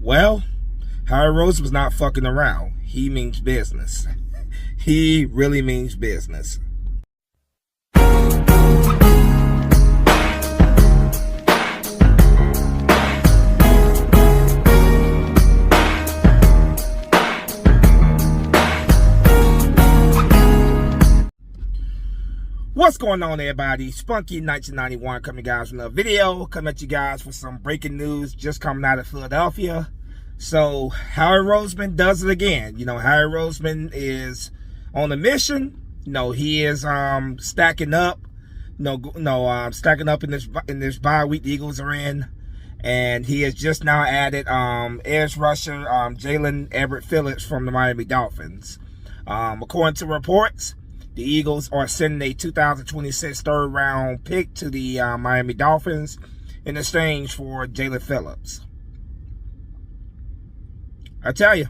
Well, Howie Roseman was not fucking around. He means business. He really means business. What's going on, everybody? Spunky 1991 coming guys with another video. Coming at you guys with some breaking news just coming out of Philadelphia. So Howie Roseman does it again. You know, Howie Roseman is on a mission. You know, he is stacking up. Stacking up in this bye week the Eagles are in, and he has just now added edge rusher Jaelin Phillips from the Miami Dolphins. According to reports, the Eagles are sending a 2026 third-round pick to the Miami Dolphins in exchange for Jaelin Phillips. I tell you,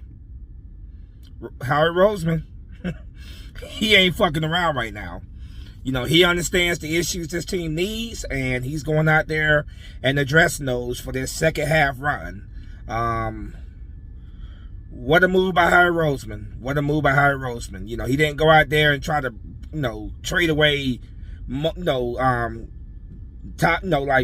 Howie Roseman, he ain't fucking around right now. You know, he understands the issues this team needs, and he's going out there and addressing those for this second half run. What a move by Howie Roseman. What a move by Howie Roseman. You know, he didn't go out there and try to, trade away, like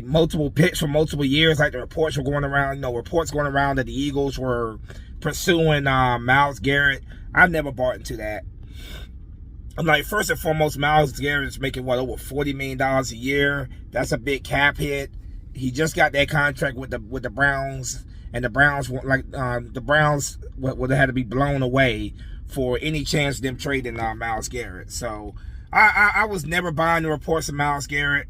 multiple picks for multiple years, like the reports were going around. Reports going around that the Eagles were pursuing Myles Garrett. I've never bought into that. I'm like, first and foremost, Myles Garrett is making over $40 million a year. That's a big cap hit. He just got that contract with the Browns. And the Browns, would have had to be blown away for any chance of them trading Myles Garrett. So I was never buying the reports of Myles Garrett.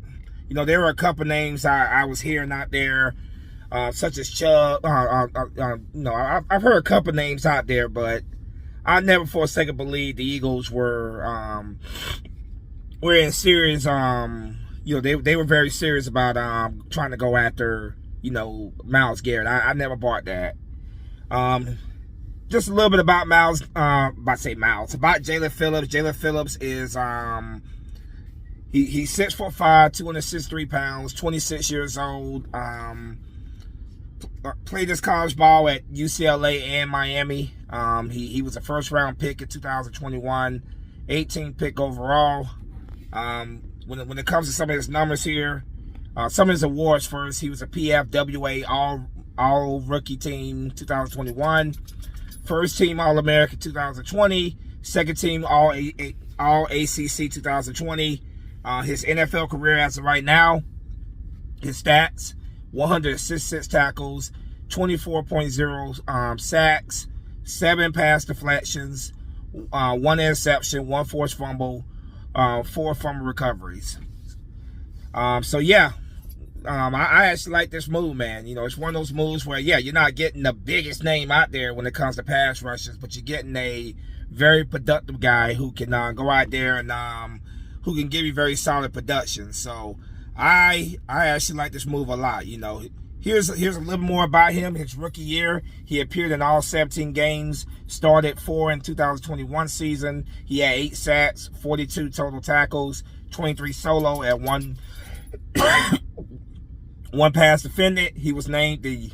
You know, there were a couple names I was hearing out there, such as Chubb. I've heard a couple names out there, but I never for a second believed the Eagles were in serious. They were very serious about trying to go after Myles Garrett. I never bought that. Just a little bit about about Jaelin Phillips. Jaelin Phillips is he's 6'5", 263 pounds, 26 years old. Played his college ball at UCLA and Miami. He was a first round pick in 2021, 18th pick overall. When it comes to some of his numbers here, some of his awards first, he was a PFWA all rookie team 2021, first team All-American 2020, second team all ACC 2020. His NFL career as of right now, his stats: 166 tackles, 24.0 sacks, 7 pass deflections, 1 interception, 1 forced fumble, 4 fumble recoveries. So yeah. I actually like this move, man. It's one of those moves where, yeah, you're not getting the biggest name out there when it comes to pass rushes, but you're getting a very productive guy who can go out there and who can give you very solid production. So I actually like this move a lot. Here's a little more about him. His rookie year, he appeared in all 17 games, started 4 in 2021 season. He had 8 sacks, 42 total tackles, 23 solo at 1 pass defended. He was named the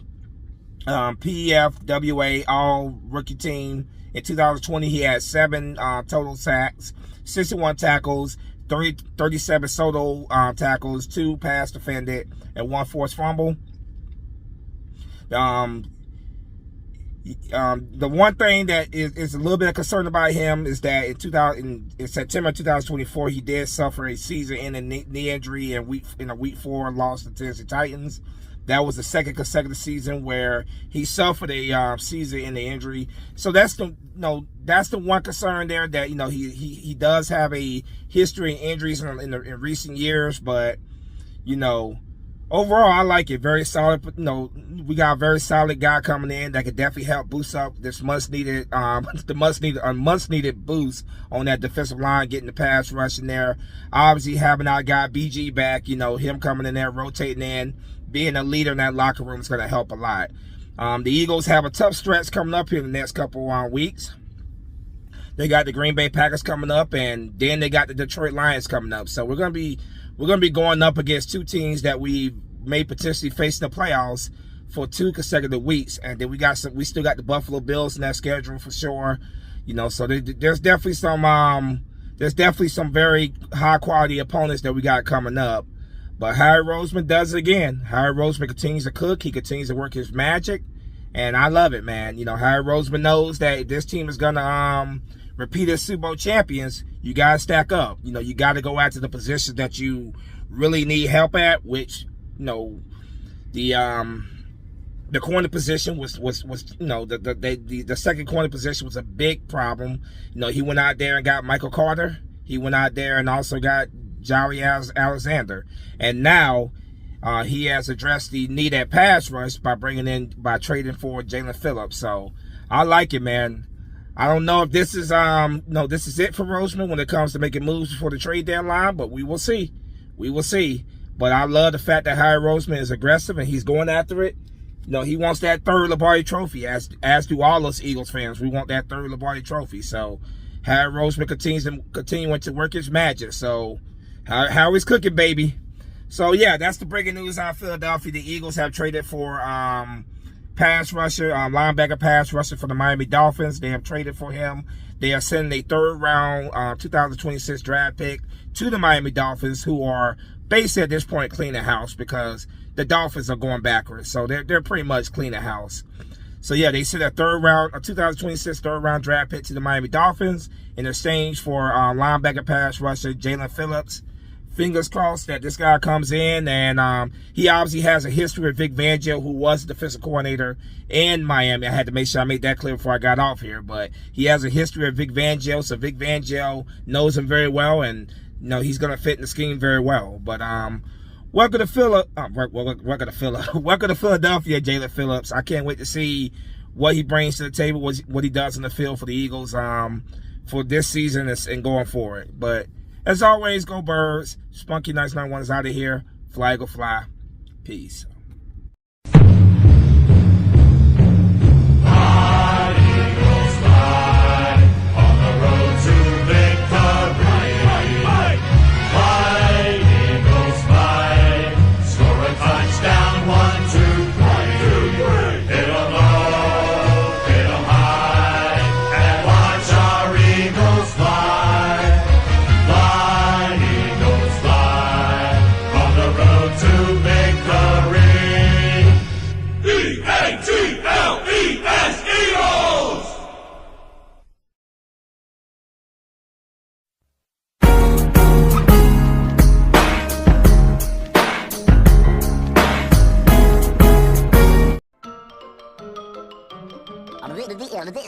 PFWA All Rookie Team. In 2020, he had 7 total sacks, 61 tackles, 37 solo tackles, 2 pass defended, and 1 forced fumble. The one thing that is a little bit of concern about him is that in September 2024, he did suffer a season-ending knee injury in a Week 4 loss to the Tennessee Titans. That was the second consecutive season where he suffered a season-ending injury. So that's the one concern there, that he does have a history of injuries in recent years, but overall, I like it. Very solid. We got a very solid guy coming in that could definitely help boost up this much needed boost on that defensive line, getting the pass rush in there. Obviously, having our guy BG back, him coming in there, rotating in, being a leader in that locker room is going to help a lot. The Eagles have a tough stretch coming up here in the next couple weeks. They got the Green Bay Packers coming up, and then they got the Detroit Lions coming up. So we're gonna be going up against 2 teams that we've may potentially face the playoffs for 2 consecutive weeks. And then we still got the Buffalo Bills in that schedule for sure. You know, so there's definitely some very high quality opponents that we got coming up. But Howie Roseman does it again. Howie Roseman continues to cook. He continues to work his magic. And I love it, man. You know, Howie Roseman knows that if this team is going to repeat as Super Bowl champions, you got to stack up. You know, you got to go after the positions that you really need help at, which, you know, the corner position was you know, the second corner position was a big problem. You know, he went out there and got Michael Carter. He went out there and also got Jaire Alexander. And now he has addressed the need at pass rush by trading for Jaelin Phillips. So I like it, man. I don't know if this is this is it for Roseman when it comes to making moves before the trade deadline, but we will see. We will see. But I love the fact that Howie Roseman is aggressive and he's going after it. You know, he wants that third Lombardi trophy, as do all us Eagles fans. We want that third Lombardi trophy. So Howie Roseman continuing to work his magic. So Howie's cooking, baby. So yeah, that's the breaking news out of Philadelphia. The Eagles have traded for pass rusher, linebacker pass rusher for the Miami Dolphins. They have traded for him. They are sending a third round 2026 draft pick to the Miami Dolphins, who are basically at this point cleaning house because the Dolphins are going backwards. So they're pretty much cleaning house. So yeah, they sent a 2026 third round draft pick to the Miami Dolphins in exchange for linebacker pass rusher Jaelin Phillips. Fingers crossed that this guy comes in, and he obviously has a history with Vic Fangio, who was the defensive coordinator in Miami. I had to make sure I made that clear before I got off here, but he has a history with Vic Fangio, so Vic Fangio knows him very well, and you know he's going to fit in the scheme very well. But welcome to Philadelphia, Jaelin Phillips. I can't wait to see what he brings to the table, what he does in the field for the Eagles for this season and going forward. But as always, go Birds. Spunky Nice 91 is out of here. Fly, go fly. Peace.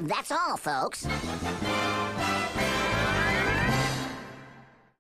That's all, folks.